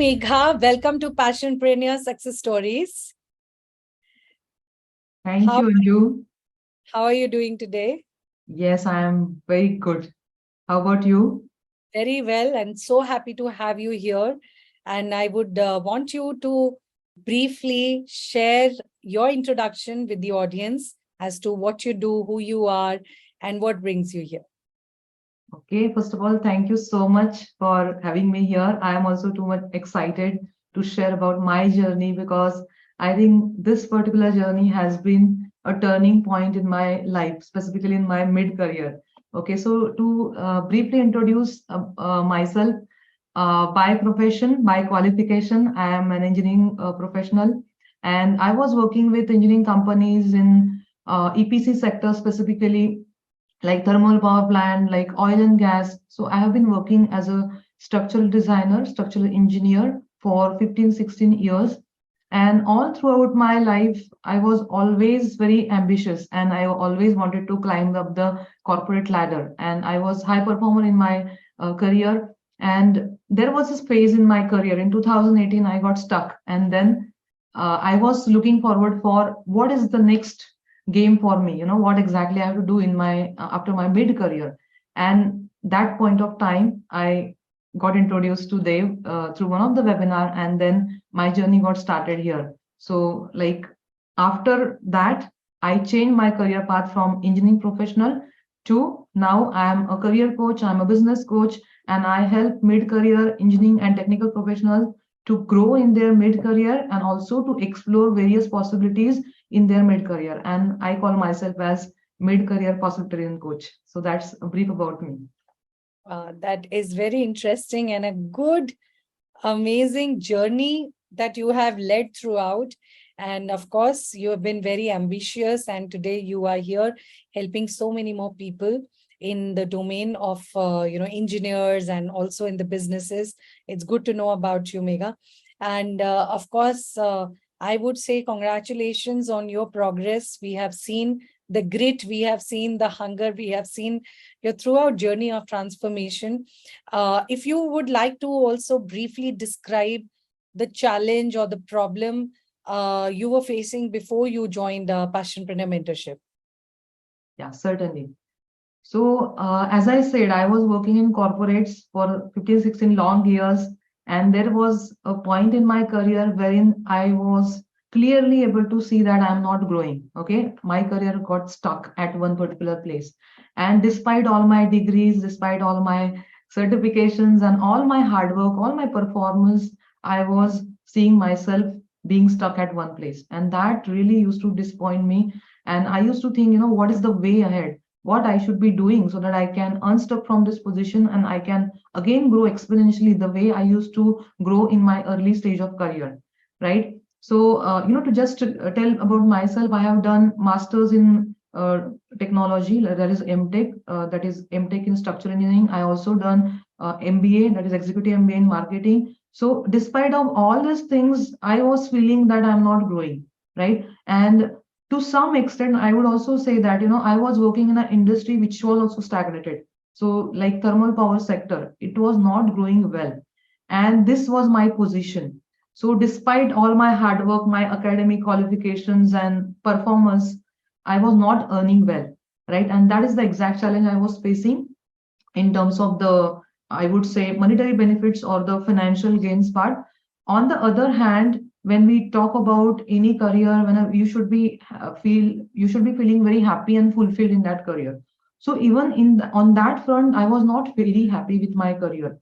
Megha. Welcome to Passionpreneur Success Stories. Thank How- you, Anju. How are you doing today? Yes, I am very good. How about you? Very well, and so happy to have you here. And I would want you to briefly share your introduction with the audience as to what you do, who you are, and what brings you here. Okay, first of all, thank you so much for having me here. I am also too much excited to share about my journey because I think this particular journey has been a turning point in my life, specifically in my mid-career. Okay, so to briefly introduce myself, by profession, by qualification, I am an engineering professional, and I was working with engineering companies in EPC sector, specifically like thermal power plant, like oil and gas. So I have been working as a structural designer, structural engineer for 15, 16 years. And all throughout my life, I was always very ambitious and I always wanted to climb up the corporate ladder. And I was high performer in my career. And there was this phase in my career. In 2018, I got stuck. And then I was looking forward for what is the next game for me, what exactly I have to do in my after my mid career. And that point of time I got introduced to Dev through one of the webinar, and then my journey got started here. So like after that I changed my career path from engineering professional to now I am a career coach, I'm a business coach, and I help mid career engineering and technical professionals to grow in their mid career and also to explore various possibilities in their mid career. And I call myself as mid career possibilitarian coach. So that's a brief about me. That is very interesting and a good, amazing journey that you have led throughout. And of course, you have been very ambitious, and today you are here helping so many more people in the domain of engineers and also in the businesses. It's good to know about you, Megha. And of course, I would say congratulations on your progress. We have seen the grit, we have seen the hunger, we have seen your throughout journey of transformation. If you would like to also briefly describe the challenge or the problem you were facing before you joined Passionpreneur Mentorship. Yeah, certainly. So as I said, I was working in corporates for 15, 16 long years. And there was a point in my career wherein I was clearly able to see that I'm not growing. Okay. My career got stuck at one particular place. And despite all my degrees, despite all my certifications and all my hard work, all my performance, I was seeing myself being stuck at one place. And that really used to disappoint me. And I used to think, what is the way ahead? What I should be doing so that I can unstuck from this position and I can again grow exponentially the way I used to grow in my early stage of career, right? So, to just tell about myself, I have done masters in technology, that is MTech, that is MTech in structural engineering. I also done MBA, that is executive MBA in marketing. So, despite of all these things, I was feeling that I'm not growing, right? And to some extent, I would also say that, I was working in an industry which was also stagnated. So like thermal power sector, it was not growing well. And this was my position. So despite all my hard work, my academic qualifications and performance, I was not earning well, right? And that is the exact challenge I was facing in terms of the, I would say, monetary benefits or the financial gains part. On the other hand, when we talk about any career, when you should be feeling very happy and fulfilled in that career. So even on that front, I was not very happy with my career.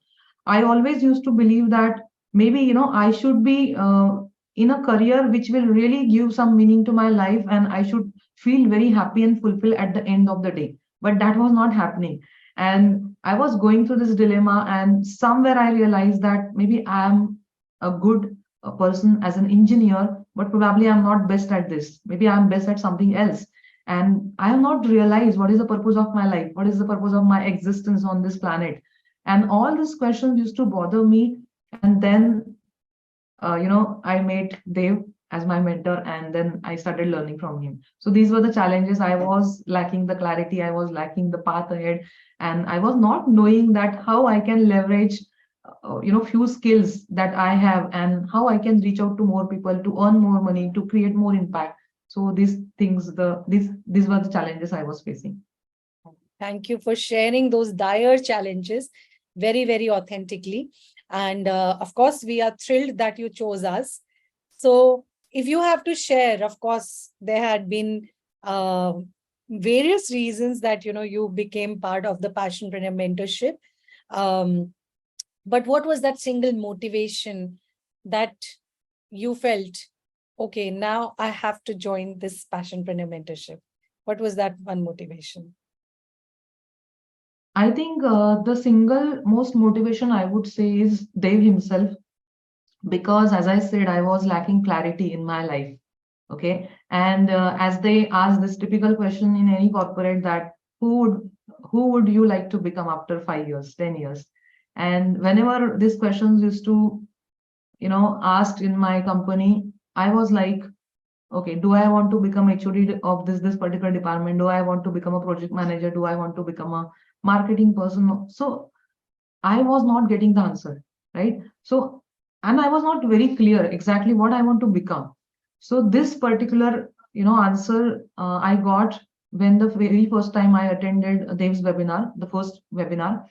I always used to believe that maybe I should be in a career which will really give some meaning to my life, and I should feel very happy and fulfilled at the end of the day. But that was not happening, and I was going through this dilemma. And somewhere I realized that maybe I am a good person as an engineer, but probably I'm not best at this. Maybe I'm best at something else. And I have not realized what is the purpose of my life, what is the purpose of my existence on this planet. And all these questions used to bother me. And then, I met Dev as my mentor, and then I started learning from him. So these were the challenges. I was lacking the clarity, I was lacking the path ahead, and I was not knowing that how I can leverage few skills that I have and how I can reach out to more people to earn more money, to create more impact. So these things, these were the challenges I was facing. Thank you for sharing those dire challenges very, very authentically. And of course, we are thrilled that you chose us. So, if you have to share, of course, there had been uh, various reasons that you became part of the Passionpreneur Mentorship. Um, but what was that single motivation that you felt, okay, now I have to join this Passionpreneur Mentorship? What was that one motivation? I think the single most motivation I would say is Dev himself, because as I said, I was lacking clarity in my life. Okay. And as they ask this typical question in any corporate, that who would who would you like to become after 5 years, 10 years? And whenever these questions used to, asked in my company, I was like, okay, do I want to become HOD of this particular department? Do I want to become a project manager? Do I want to become a marketing person? So I was not getting the answer, right? So, and I was not very clear exactly what I want to become. So this particular, answer I got when the very first time I attended Dev's webinar, the first webinar,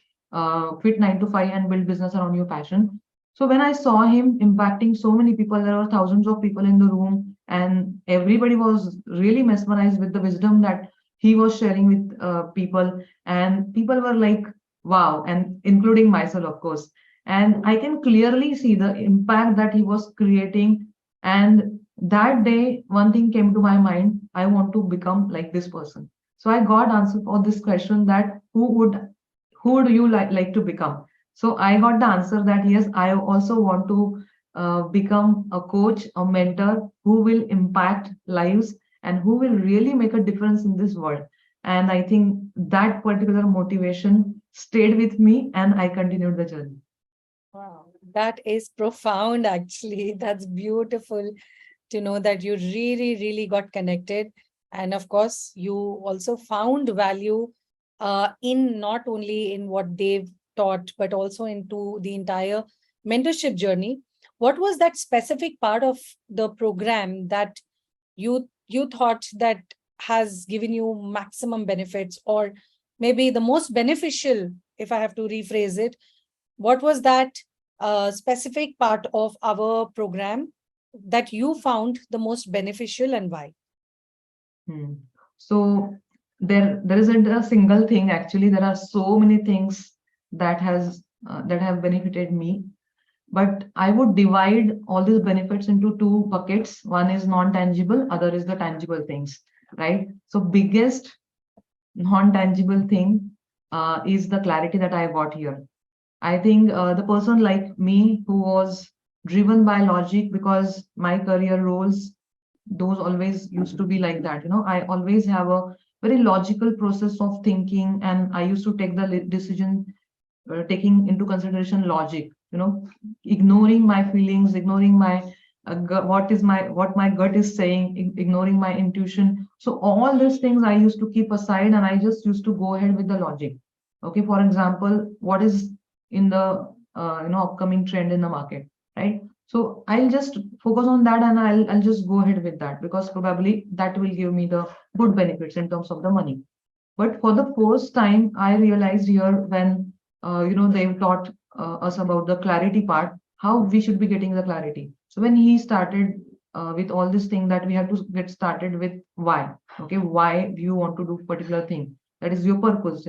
Quit 9 to 5 and Build Business Around Your Passion. So when I saw him impacting so many people, there were thousands of people in the room, and everybody was really mesmerized with the wisdom that he was sharing with people, and people were like, wow, and including myself, of course. And I can clearly see the impact that he was creating. And that day, one thing came to my mind: I want to become like this person. So I got answer for this question, that who do you like to become? So I got the answer that yes, I also want to become a coach, a mentor who will impact lives and who will really make a difference in this world. And I think that particular motivation stayed with me, and I continued the journey. Wow, that is profound, actually. That's beautiful to know that you really, really got connected. And of course, you also found value in not only in what they've taught, but also into the entire mentorship journey. What was that specific part of the program that you thought that has given you maximum benefits, or maybe the most beneficial, if I have to rephrase it? What was that specific part of our program that you found the most beneficial, and why? Hmm. So there isn't a single thing. Actually, there are so many things that have benefited me. But I would divide all these benefits into two buckets. One is non-tangible, other is the tangible things, right? So biggest non-tangible thing is the clarity that I got here. I think the person like me who was driven by logic, because my career roles, those always used to be like that. I always have a very logical process of thinking, and I used to take the decision taking into consideration logic, ignoring my feelings, ignoring my what my gut is saying, ignoring my intuition. So all these things I used to keep aside, and I just used to go ahead with the logic. Okay, for example, what is in the upcoming trend in the market, right? So I'll just focus on that, and I'll just go ahead with that, because probably that will give me the good benefits in terms of the money. But for the first time, I realized here when they've taught us about the clarity part, how we should be getting the clarity. So when he started with all this thing, that we have to get started with why. Okay, why do you want to do particular thing? That is your purpose.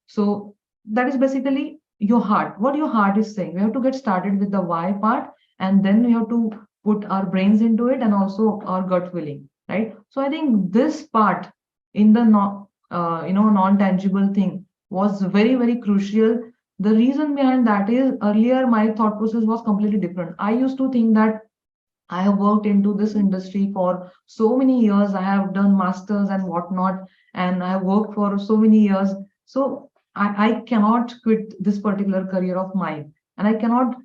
So that is basically your heart. What your heart is saying. We have to get started with the why part, and then we have to put our brains into it, and also our gut feeling, right? So I think this part in the non-tangible thing was very, very crucial. The reason behind that is, earlier my thought process was completely different. I used to think that I have worked into this industry for so many years. I have done masters and whatnot, and I have worked for so many years. So I cannot quit this particular career of mine, and I cannot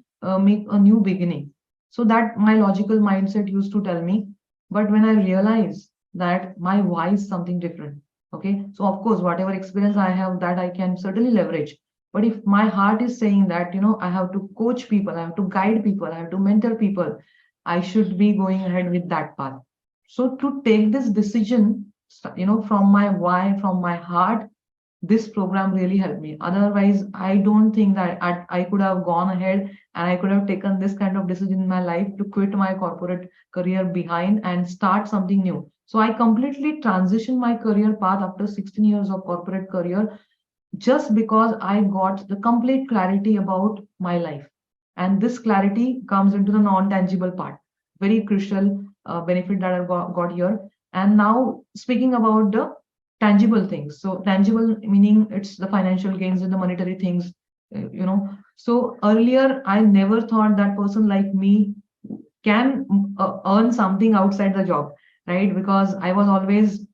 make a new beginning. So that my logical mindset used to tell me. But when I realized that my why is something different, okay, so of course, whatever experience I have, that I can certainly leverage. But if my heart is saying that, I have to coach people, I have to guide people, I have to mentor people, I should be going ahead with that path. So to take this decision, from my why, from my heart, this program really helped me. Otherwise, I don't think that I could have gone ahead and I could have taken this kind of decision in my life to quit my corporate career behind and start something new. So I completely transitioned my career path after 16 years of corporate career, just because I got the complete clarity about my life. And this clarity comes into the non-tangible part, very crucial benefit that I got here. And now speaking about the tangible things. So tangible meaning it's the financial gains and the monetary things, So earlier, I never thought that person like me can earn something outside the job, right? Because I was always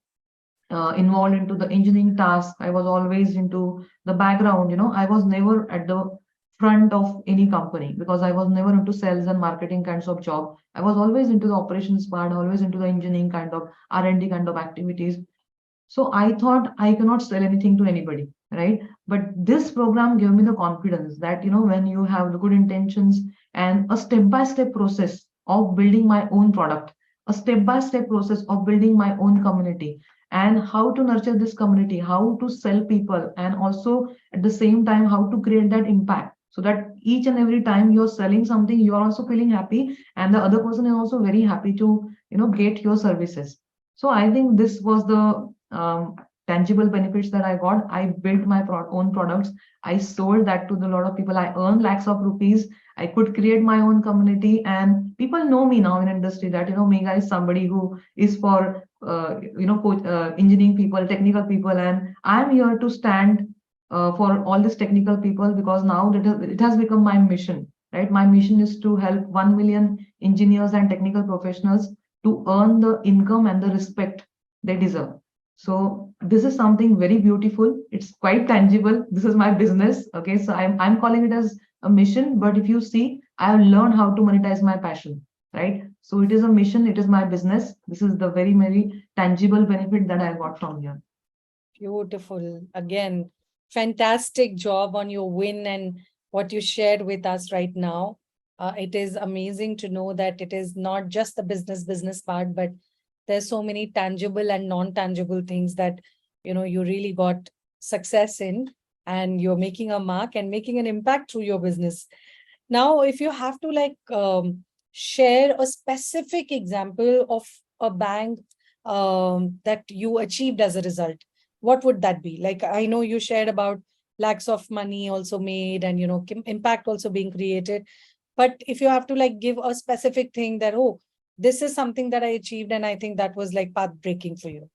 involved into the engineering task. I was always into the background. I was never at the front of any company because I was never into sales and marketing kinds of job. I was always into the operations part, always into the engineering kind of R&D kind of activities. So I thought I cannot sell anything to anybody, right? But this program gave me the confidence that, when you have the good intentions and a step-by-step process of building my own product, a step-by-step process of building my own community, and how to nurture this community, how to sell people, and also at the same time, how to create that impact so that each and every time you're selling something, you're also feeling happy, and the other person is also very happy to, get your services. So I think this was the tangible benefits that I got. I built my own products. I sold that to a lot of people. I earned lakhs of rupees. I could create my own community, and people know me now in industry that Megha is somebody who is for engineering people, technical people, and I'm here to stand for all these technical people because now it has become my mission. Right, my mission is to help 1 million engineers and technical professionals to earn the income and the respect they deserve. So this is something very beautiful. It's quite tangible. This is my business. Okay, so I'm calling it as a mission. But if you see, I have learned how to monetize my passion. Right. So it is a mission. It is my business. This is the very very tangible benefit that I got from here. Beautiful. Again, fantastic job on your win and what you shared with us right now. It is amazing to know that it is not just the business part, but there's so many tangible and non-tangible things that you really got success in, and you're making a mark and making an impact through your business. Now, if you have to share a specific example of a bank that you achieved as a result, what would that be? Like, I know you shared about lakhs of money also made and impact also being created, but if you have to give a specific thing that, oh, this is something that I achieved and I think that was path breaking for you.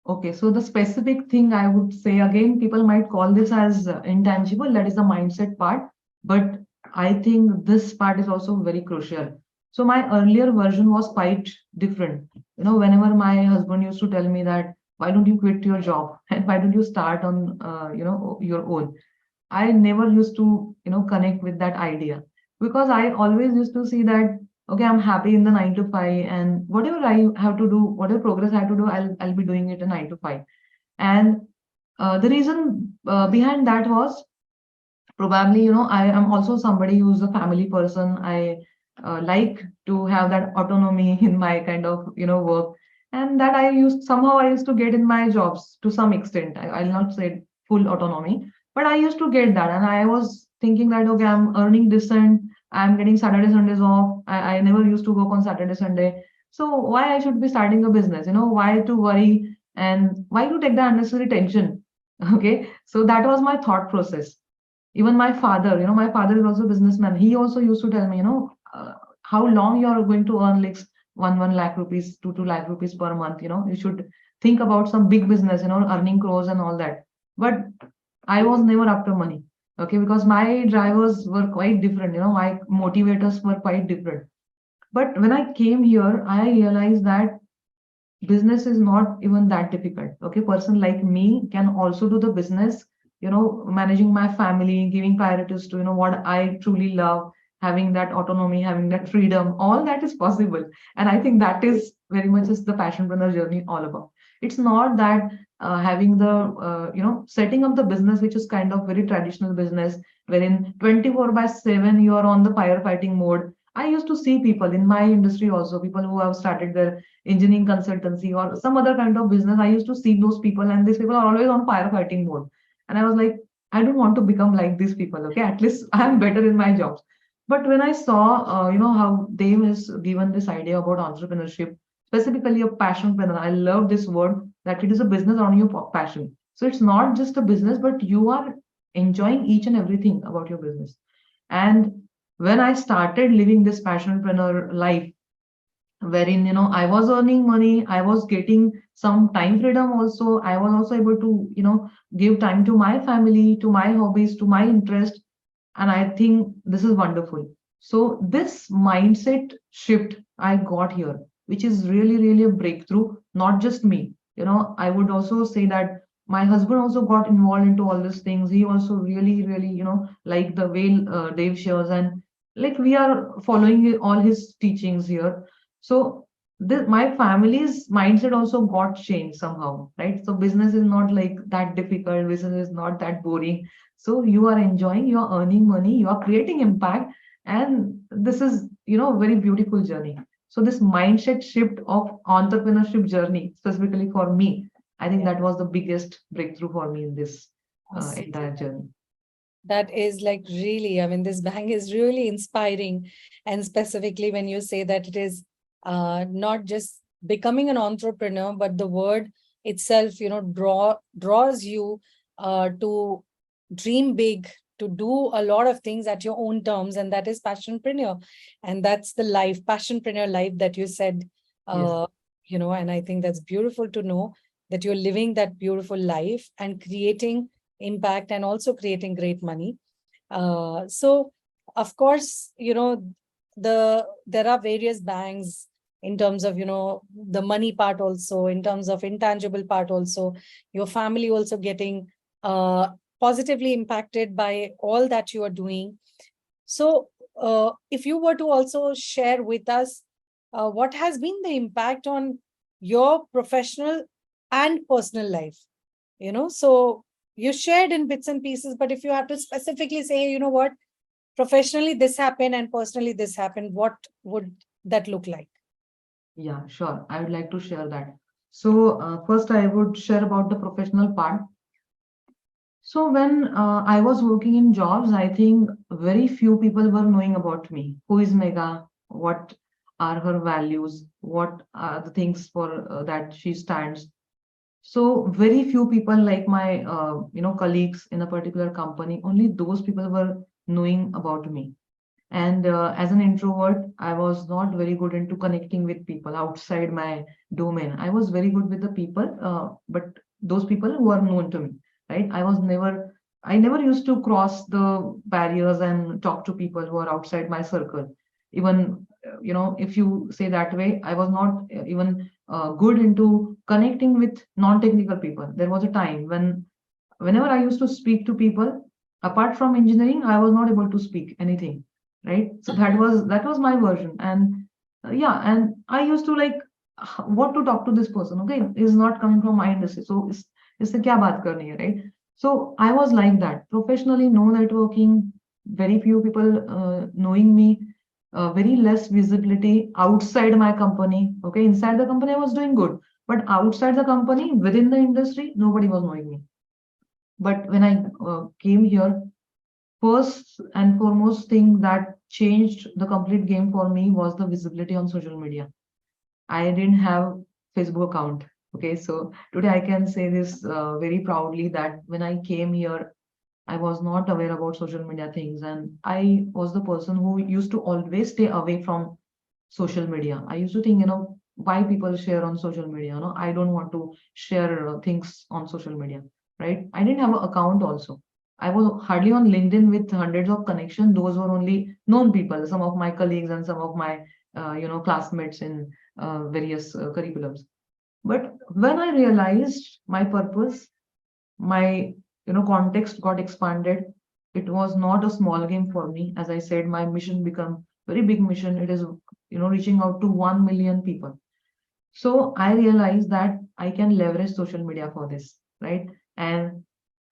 Okay, so the specific thing I would say, again, people might call this as intangible, that is the mindset part, but I think this part is also very crucial. So my earlier version was quite different. Whenever my husband used to tell me that, why don't you quit your job and why don't you start on, your own? I never used to, connect with that idea because I always used to see that, okay, I'm happy in the 9 to 5, and whatever I have to do, whatever progress I have to do, I'll be doing it in 9 to 5. And the reason behind that was probably, I am also somebody who's a family person. I like to have that autonomy in my kind of, work, and that I used to get in my jobs to some extent. I'll not say full autonomy, but I used to get that, and I was thinking that, okay, I'm earning decent. I'm getting Saturday Sundays off. I never used to work on Saturday Sunday. So why I should be starting a business? Why to worry and why to take the unnecessary tension? Okay, so that was my thought process. Even my father is also a businessman. He also used to tell me, how long you are going to earn like one lakh rupees, 2 lakh rupees per month. You should think about some big business, earning crores and all that. But I was never after money. Okay, because my drivers were quite different. My motivators were quite different. But when I came here, I realized that business is not even that difficult. Okay, person like me can also do the business, managing my family, giving priorities to, what I truly love, having that autonomy, having that freedom, all that is possible. And I think that is very much is the passionpreneur journey all about. It's not that having the setting up the business, which is kind of very traditional business, wherein 24/7 you are on the firefighting mode. I used to see people in my industry also, people who have started their engineering consultancy or some other kind of business. I used to see those people, and these people are always on firefighting mode. And I was like, I don't want to become like these people. Okay, at least I am better in my jobs. But when I saw, how Dave has given this idea about entrepreneurship, specifically a passionpreneur, I love this word, that it is a business on your passion. So it's not just a business, but you are enjoying each and everything about your business. And when I started living this passionpreneur life, wherein I was earning money, I was getting some time freedom also, I was also able to give time to my family, to my hobbies, to my interest, and I think this is wonderful. So this mindset shift I got here, which is really really a breakthrough, not just me. I would also say that my husband also got involved into all these things. He also really really like the way Dave shares, and like we are following all his teachings here. So my family's mindset also got changed somehow, right? So business is not like that difficult, business is not that boring. So you are enjoying, you are earning money, you are creating impact, and this is very beautiful journey. So this mindset shift of entrepreneurship journey, specifically for me, I think Yeah, that was the biggest breakthrough for me in this awesome. entire journey. That is like really, I mean, this bang is really inspiring. And specifically when you say that it is not just becoming an entrepreneur, but the word itself, draws you to dream big, to do a lot of things at your own terms, and that is passionpreneur. And that's the life, passionpreneur life that you said, Yes. uh, and I think that's beautiful to know that you're living that beautiful life and creating impact and also creating great money. So of course, there are various banks in terms of, the money part, also in terms of intangible part, also your family also getting uh, positively impacted by all that you are doing. So if you were to also share with us what has been the impact on your professional and personal life, so you shared in bits and pieces, but if you have to specifically say, what, professionally this happened and personally this happened, what would that look like? Yeah, sure. I would like to share that. So, first, I would share about the professional part. So, when I was working in jobs, I think very few people were knowing about me. Who is Megha? What are her values? What are the things for that she stands? So, very few people, like my colleagues in a particular company, only those people were knowing about me. And as an introvert, I was not very good into connecting with people outside my domain. I was very good with the people, but those people who are known to me, right? I never used to cross the barriers and talk to people who are outside my circle. Even, if you say that way, I was not even good into connecting with non-technical people. There was a time when, whenever I used to speak to people, apart from engineering, I was not able to speak anything, right? So that was my version, and yeah, and I used to like what to talk to this person. Okay, is not coming from my industry, so is kya baat karni hai, right? So I was like that. Professionally, no networking, very few people knowing me, very less visibility outside my company. Okay, inside the company I was doing good, but outside the company, within the industry, nobody was knowing me. But when I came here, first and foremost thing that changed the complete game for me was the visibility on social media. I didn't have Facebook account. Okay, so today I can say this very proudly that when I came here, I was not aware about social media things, and I was the person who used to always stay away from social media. I used to think, why people share on social media. I don't want to share things on social media, right? I didn't have an account also. I was hardly on LinkedIn with hundreds of connections. Those were only known people, some of my colleagues and some of my, classmates in various curriculums. But when I realized my purpose, my context got expanded. It was not a small game for me. As I said, my mission become very big mission. It is reaching out to 1 million people. So I realized that I can leverage social media for this, right? And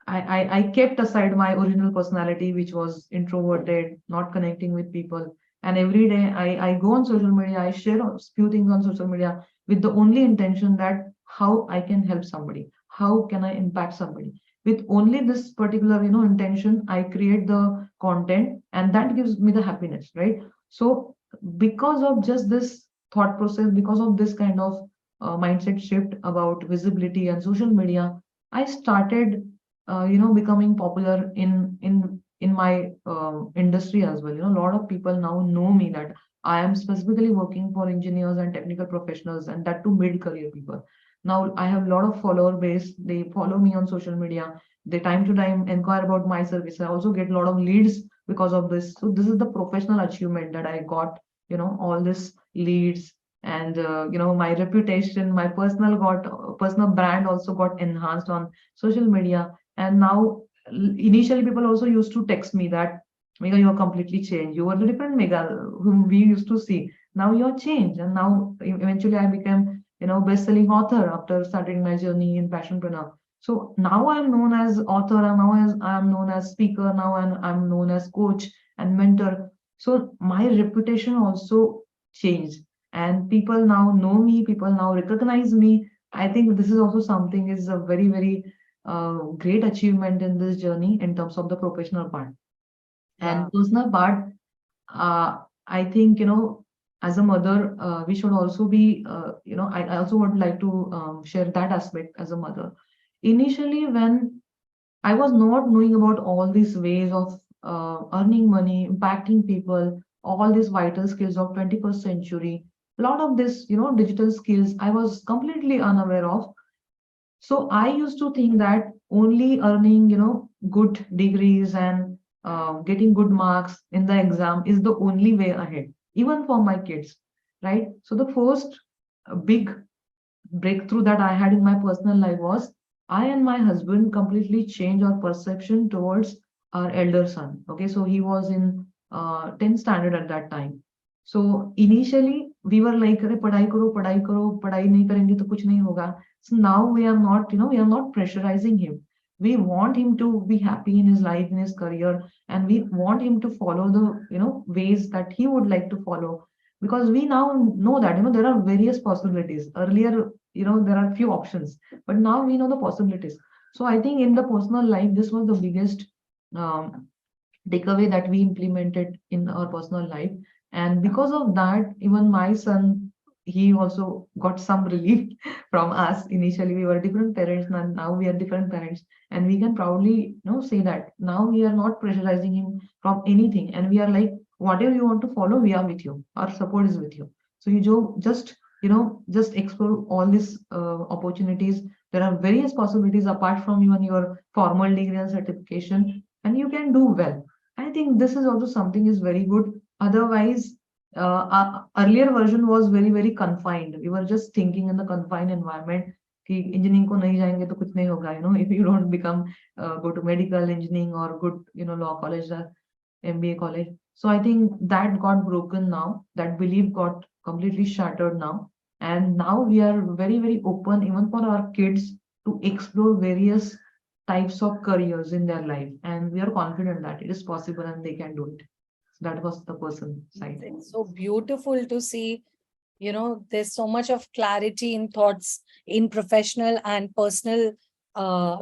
I kept aside my original personality, which was introverted, not connecting with people. And every day I go on social media, I share a few things on social media with the only intention that how I can help somebody, how can I impact somebody. With only this particular, intention, I create the content, and that gives me the happiness, right? So because of just this thought process, because of this kind of mindset shift about visibility and social media, I started becoming popular in my industry as well. A lot of people now know me that I am specifically working for engineers and technical professionals, and that to mid-career people. Now I have a lot of follower base. They follow me on social media. They time to time inquire about my service. I also get a lot of leads because of this. So this is the professional achievement that I got. All this leads, and my reputation, my personal brand also got enhanced on social media. And now, initially, people also used to text me that, Megha, you're completely changed. You were the different Megha whom we used to see. Now you're changed. And now, eventually, I became, best-selling author after starting my journey in Passionpreneur. So now I'm known as author, and now as I'm known as speaker, now and I'm known as coach and mentor. So my reputation also changed, and people now know me. People now recognize me. I think this is also something is a very, very great achievement in this journey in terms of the professional part. And Wow. personal part, I think, as a mother, we should also be, I also would like to share that aspect as a mother. Initially, when I was not knowing about all these ways of earning money, impacting people, all these vital skills of 21st century, a lot of this, digital skills, I was completely unaware of. So I used to think that only earning, good degrees and getting good marks in the exam is the only way ahead, even for my kids, right? So the first big breakthrough that I had in my personal life was I and my husband completely changed our perception towards our elder son. Okay, so he was in 10th standard at that time. So initially we were like, अरे पढ़ाई करो, पढ़ाई नहीं करेंगे तो कुछ नहीं होगा. So now we are not, we are not pressurizing him. We want him to be happy in his life, in his career, and we want him to follow the, ways that he would like to follow, because we now know that there are various possibilities. Earlier, there are few options, but now we know the possibilities. So I think in the personal life, this was the biggest um, takeaway that we implemented in our personal life. And because of that, even my son, he also got some relief from us. Initially we were different parents, and now we are different parents, and we can proudly say that now we are not pressurizing him from anything, and we are like, whatever you want to follow, we are with you, our support is with you. So just just explore all these opportunities. There are various possibilities apart from even your formal degree and certification, and you can do well. I think this is also something is very good. Otherwise, our earlier version was very, very confined. We were just thinking in the confined environment कि engineering को नहीं जाएंगे तो कुछ नहीं होगा. If you don't become go to medical engineering or good law college or MBA college. So I think that got broken now. That belief got completely shattered now, and now we are very, very open even for our kids to explore various types of careers in their life, and we are confident that it is possible and they can do it. So that was the person side. It's so beautiful to see, there's so much of clarity in thoughts in professional and personal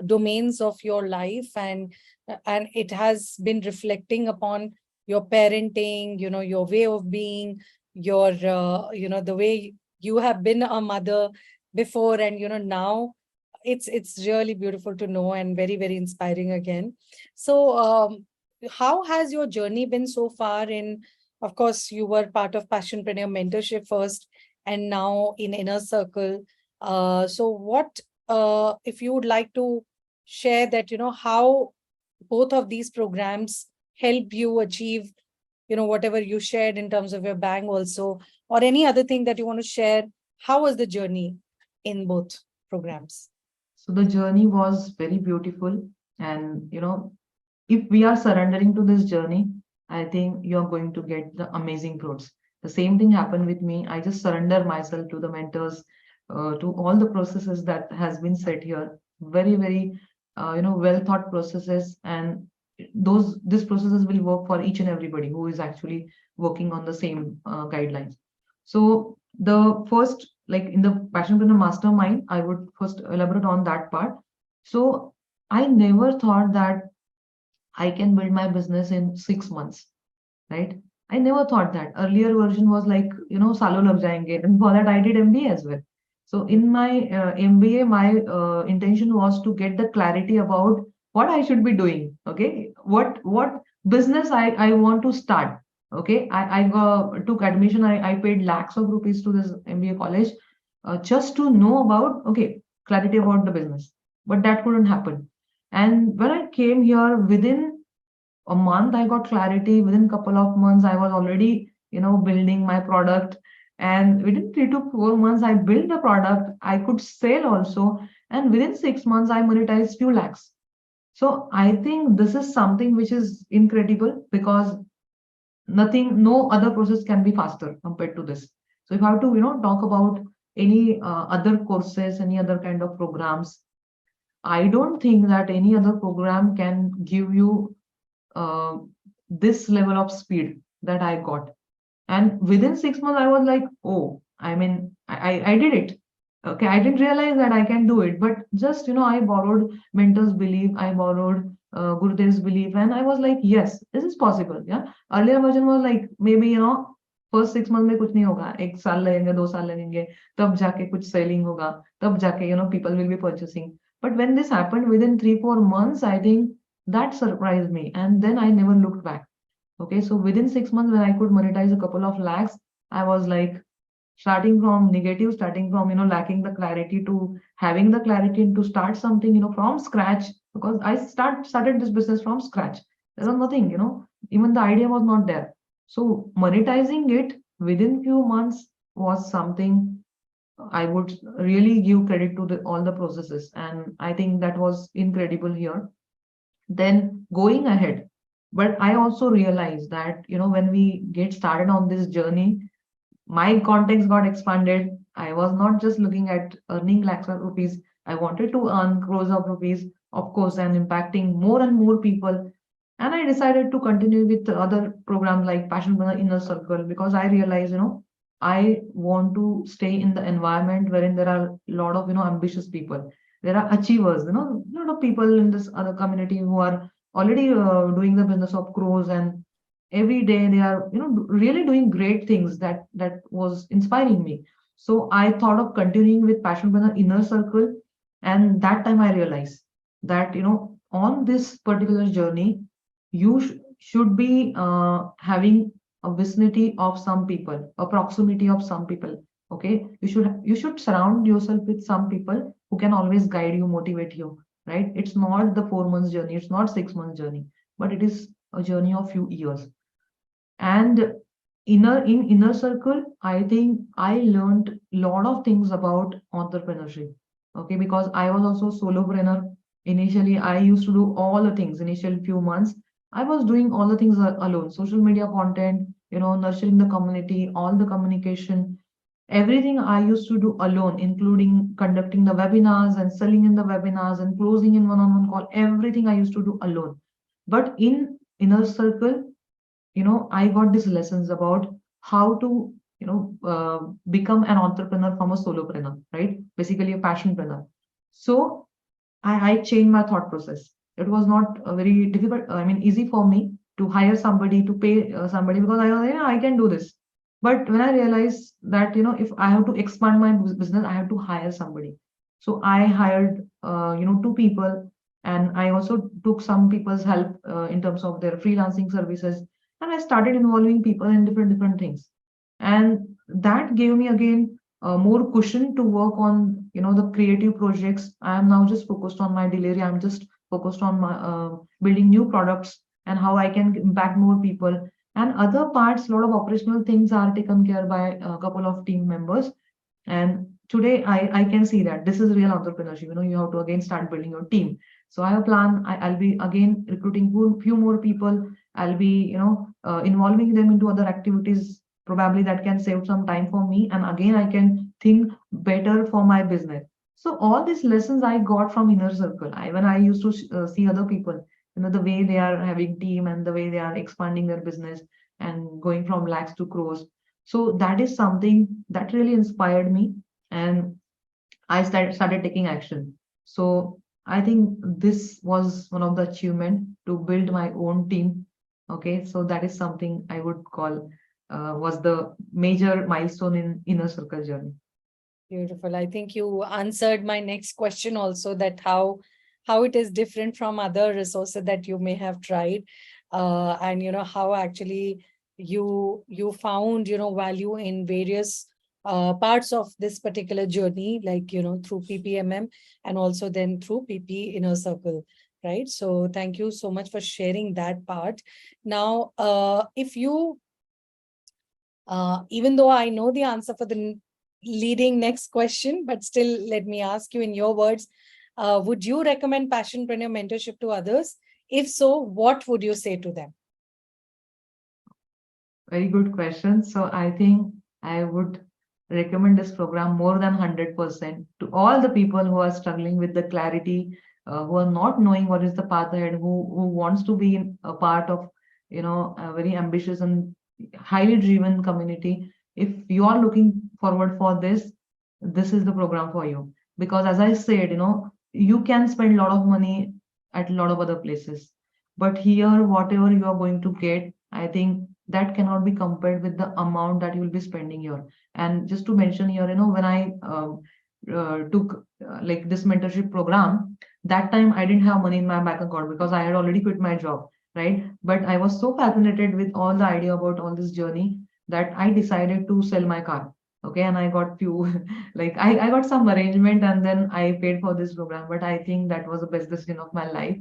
domains of your life, and it has been reflecting upon your parenting, your way of being, your the way you have been a mother before, and now it's really beautiful to know and very, very inspiring again. So how has your journey been so far? In, of course, you were part of Passionpreneur Mentorship first, and now in Inner Circle. So what, if you would like to share that, how both of these programs help you achieve, whatever you shared in terms of your bank also, or any other thing that you want to share, how was the journey in both programs? So the journey was very beautiful, and if we are surrendering to this journey, I think you're going to get the amazing fruits. The same thing happened with me. I just surrender myself to the mentors, to all the processes that has been set here. Very, very, well thought processes, and these processes will work for each and everybody who is actually working on the same guidelines. So the first, like in the Passionpreneur Mastermind, I would first elaborate on that part. So I never thought that I can build my business in 6 months, right? I never thought that. Earlier version was like, saalo lag jayenge. And for that, I did MBA as well. So in my MBA, my intention was to get the clarity about what I should be doing. Okay, what business I want to start. Okay, I took admission. I paid lakhs of rupees to this MBA college just to know about clarity about the business. But that couldn't happen. And when I came here, within a month I got clarity. Within a couple of months I was already building my product, and within 3 to 4 months I built the product. I could sell also, and within 6 months I monetized few lakhs. So I think this is something which is incredible, because no other process can be faster compared to this. So if I have to talk about any other courses, any other kind of programs, I don't think that any other program can give you uh, this level of speed that I got. And within 6 months, I was like, oh, I mean, I did it. Okay, I didn't realize that I can do it, but just, I borrowed mentor's belief, I borrowed Gurudev's belief, and I was like, yes, this is possible. Yeah. Earlier version was like, maybe, first 6 months में कुछ नहीं होगा, 1 साल लगेंगे, 2 साल लगेंगे, तब जाके कुछ selling होगा, तब जाके, people will be purchasing. But when this happened within 3-4 months, I think that surprised me, and then I never looked back. Okay, so within 6 months, when I could monetize a couple of lakhs, I was like, starting from negative, starting from lacking the clarity, to having the clarity, and to start something from scratch, because I started this business from scratch. There was nothing, even the idea was not there. So monetizing it within few months was something I would really give credit to all the processes, and I think that was incredible here. Then going ahead, but I also realized that when we get started on this journey, my context got expanded. I was not just looking at earning lakhs of rupees. I wanted to earn crores of rupees, of course, and impacting more and more people. And I decided to continue with other programs like Passionpreneur Inner Circle, because I realized, I want to stay in the environment wherein there are a lot of, ambitious people. There are achievers, a lot of people in this other community who are already doing the business of crores, and every day they are really doing great things. That was inspiring me. So I thought of continuing with Passionpreneur Inner Circle, and that time I realized that on this particular journey, you should be having a vicinity of some people, a proximity of some people. Okay, you should surround yourself with some people who can always guide you, motivate you, right? It's not the 4 months journey, it's not 6 months journey, but it is a journey of few years. And inner circle, I think I learned a lot of things about entrepreneurship. Okay, because I was also solopreneur. Initially I used to do all the things. Initial few months I was doing all the things alone: social media content, nurturing the community, all the communication, everything I used to do alone, including conducting the webinars and selling in the webinars and closing in one-on-one call. Everything I used to do alone. But in inner circle, I got these lessons about how to, become an entrepreneur from a solopreneur, right? Basically a passionpreneur. So I changed my thought process. It was not very difficult, I mean, easy for me to hire somebody, to pay somebody, because I was, I can do this. But when I realized that, if I have to expand my business, I have to hire somebody. So I hired, 2 people, and I also took some people's help in terms of their freelancing services, and I started involving people in different things. And that gave me again more cushion to work on, the creative projects. I am now just focused on my delivery. I'm just focused on my building new products and how I can impact more people. And other parts, a lot of operational things are taken care by a couple of team members. And today I can see that this is real entrepreneurship. You have to again start building your team. So I have a plan. I'll be again recruiting few more people. I'll be, involving them into other activities, probably that can save some time for me. And again, I can think better for my business. So all these lessons I got from inner circle. When I used to see other people, the way they are having team and the way they are expanding their business and going from lakhs to crores. So that is something that really inspired me, and I started taking action. So I think this was one of the achievement to build my own team. Okay, so that is something I would call was the major milestone in inner circle journey. Beautiful. I think you answered my next question also, that how it is different from other resources that you may have tried, and how actually you found value in various parts of this particular journey, like through PPMM and also then through PP Inner Circle, right? So thank you so much for sharing that part. Now, if you even though I know the answer for the leading next question, but still let me ask you in your words, would you recommend Passionpreneur mentorship to others? If so, what would you say to them? Very good question. So I think I would recommend this program more than 100% to all the people who are struggling with the clarity, who are not knowing what is the path ahead, who wants to be a part of, a very ambitious and highly driven community. If you are looking forward for this is the program for you. Because as I said, you can spend a lot of money at a lot of other places, but here, whatever you are going to get, I think that cannot be compared with the amount that you will be spending here. And just to mention here, when I took like this mentorship program, that time I didn't have money in my bank account because I had already quit my job, right? But I was so fascinated with all the idea about all this journey that I decided to sell my car. Okay, and I got few like I got some arrangement and then I paid for this program. But I think that was the best decision of my life,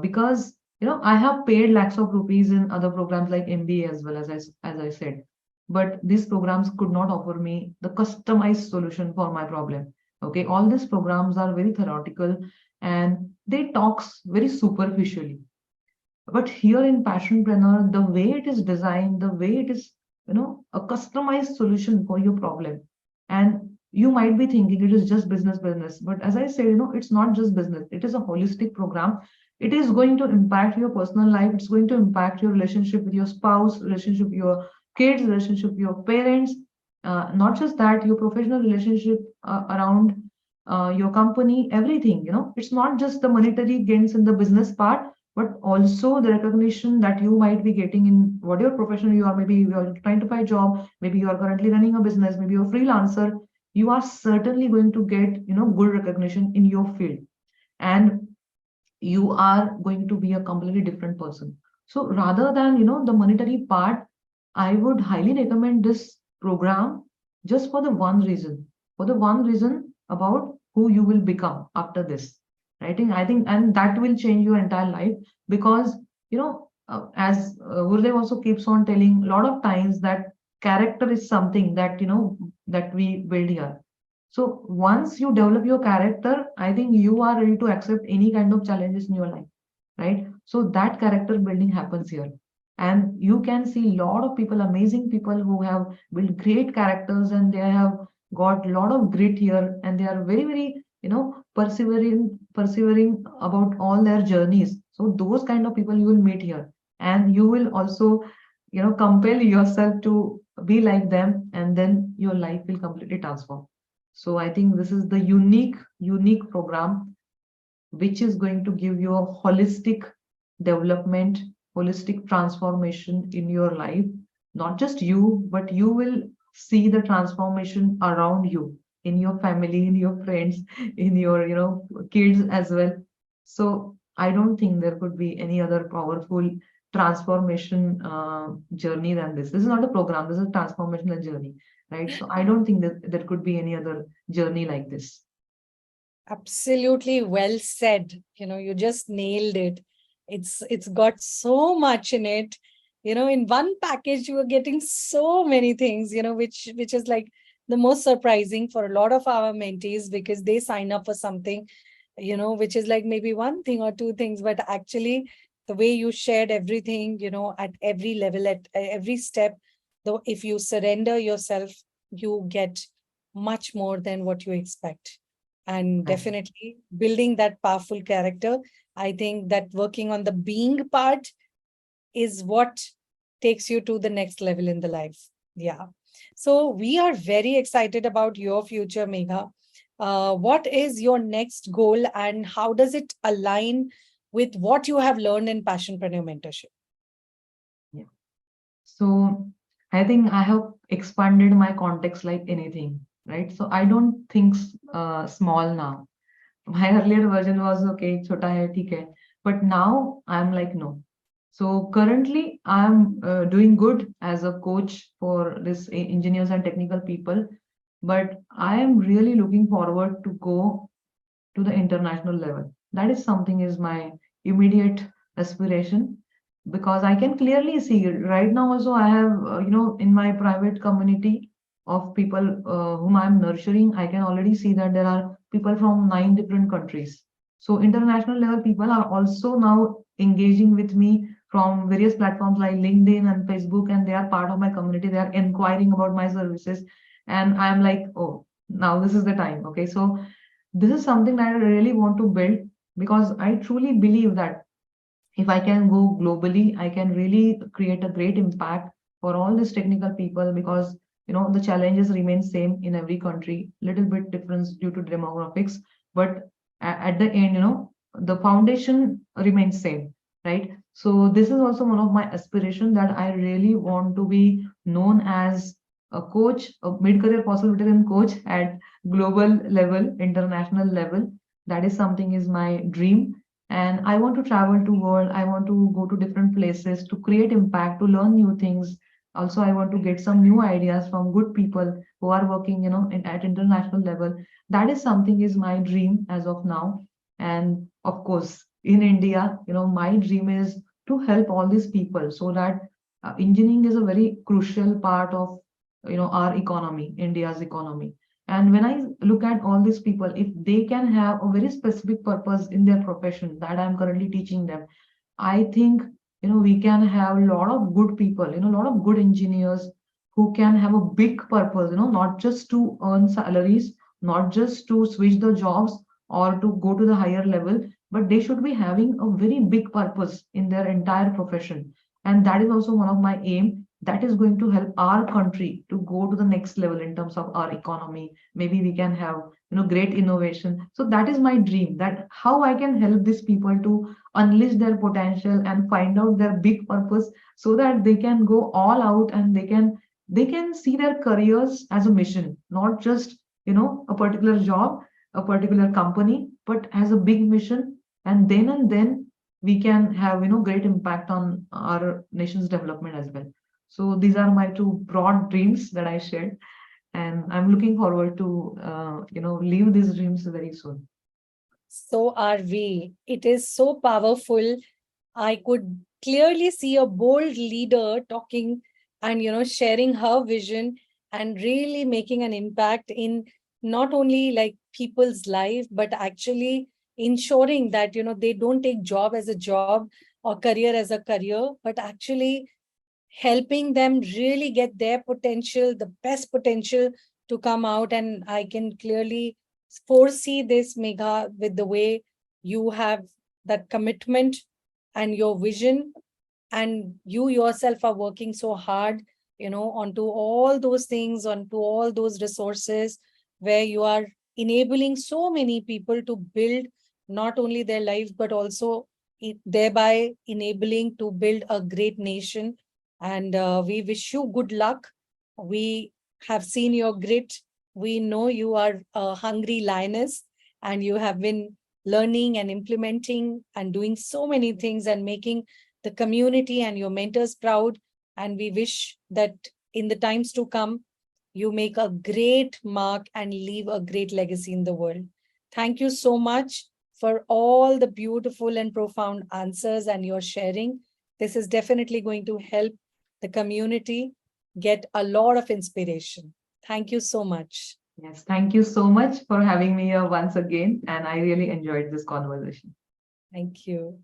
because I have paid lakhs of rupees in other programs like MBA as well, as I said, but these programs could not offer me the customized solution for my problem. Okay, all these programs are very theoretical and they talks very superficially. But here in Passionpreneur, the way it is designed, the way it is, a customized solution for your problem. And you might be thinking it is just business. But as I said, it's not just business. It is a holistic program. It is going to impact your personal life. It's going to impact your relationship with your spouse, relationship with your kids, relationship with your parents. Not just that, your professional relationship around your company, everything. It's not just the monetary gains in the business part, but also the recognition that you might be getting in whatever profession you are. Maybe you are trying to find a job, maybe you are currently running a business, maybe you're a freelancer. You are certainly going to get good recognition in your field, and you are going to be a completely different person. So rather than the monetary part, I would highly recommend this program just for the one reason about who you will become after this. I think, and that will change your entire life, because as Gurudev also keeps on telling a lot of times that character is something that that we build here. So once you develop your character, I think you are ready to accept any kind of challenges in your life, right? So that character building happens here. And you can see a lot of people, amazing people who have built great characters, and they have got a lot of grit here, and they are very, very, persevering about all their journeys. So those kind of people you will meet here, and you will also, compel yourself to be like them, and then your life will completely transform. So I think this is the unique program which is going to give you a holistic development, holistic transformation in your life. Not just you, but you will see the transformation around you, in your family, in your friends, in your kids as well. So I don't think there could be any other powerful transformation journey than this. This is not a program, this is a transformational journey, right? So I don't think that there could be any other journey like this. Absolutely well said. You just nailed it. It's got so much in it. In one package, you are getting so many things, which is like the most surprising for a lot of our mentees, because they sign up for something, which is like maybe one thing or two things, but actually the way you shared everything, at every level, at every step, though, if you surrender yourself, you get much more than what you expect. And Right. definitely building that powerful character. I think that working on the being part is what takes you to the next level in the life. Yeah. So we are very excited about your future, Megha. What is your next goal and how does it align with what you have learned in Passionpreneur Mentorship? Yeah. So I think I have expanded my context like anything, right? So I don't think small now. My earlier version was okay, chota hai, theek hai. But now I'm like, no. So currently I'm doing good as a coach for this engineers and technical people, but I am really looking forward to go to the international level. That is something is my immediate aspiration, because I can clearly see right now also I have, in my private community of people whom I'm nurturing, I can already see that there are people from 9 different countries. So international level people are also now engaging with me from various platforms like LinkedIn and Facebook, and they are part of my community. They are inquiring about my services, and I'm like, oh, now this is the time. Okay, so this is something that I really want to build, because I truly believe that if I can go globally, I can really create a great impact for all these technical people, because the challenges remain same in every country, little bit difference due to demographics, but at the end, the foundation remains same, right? So this is also one of my aspiration, that I really want to be known as a coach, a mid-career possibility coach at global level, international level. That is something is my dream, and I want to travel to world. I want to go to different places to create impact, to learn new things. Also, I want to get some new ideas from good people who are working, at international level. That is something is my dream as of now. And of course, in India, my dream is to help all these people, so that engineering is a very crucial part of, our economy, India's economy. And when I look at all these people, if they can have a very specific purpose in their profession that I'm currently teaching them, I think, we can have a lot of good people, a lot of good engineers who can have a big purpose, not just to earn salaries, not just to switch the jobs or to go to the higher level, but they should be having a very big purpose in their entire profession. And that is also one of my aim, that is going to help our country to go to the next level in terms of our economy. Maybe we can have, great innovation. So that is my dream, that how I can help these people to unleash their potential and find out their big purpose, so that they can go all out, and they can see their careers as a mission, not just, a particular job, a particular company, but as a big mission. And then we can have, great impact on our nation's development as well. So these are my two broad dreams that I shared, and I'm looking forward to, live these dreams very soon. So are we. It is so powerful. I could clearly see a bold leader talking and, sharing her vision and really making an impact in not only like people's life, but actually ensuring that, they don't take job as a job or career as a career, but actually helping them really get their potential, the best potential to come out. And I can clearly foresee this, Megha, with the way you have that commitment and your vision, and you yourself are working so hard, onto all those things, onto all those resources, where you are enabling so many people to build not only their lives, but also thereby enabling to build a great nation. And we wish you good luck. We have seen your grit. We know you are a hungry lioness, and you have been learning and implementing and doing so many things and making the community and your mentors proud. And we wish that in the times to come, you make a great mark and leave a great legacy in the world. Thank you so much for all the beautiful and profound answers and your sharing. This is definitely going to help the community get a lot of inspiration. Thank you so much. Yes, thank you so much for having me here once again, and I really enjoyed this conversation. Thank you.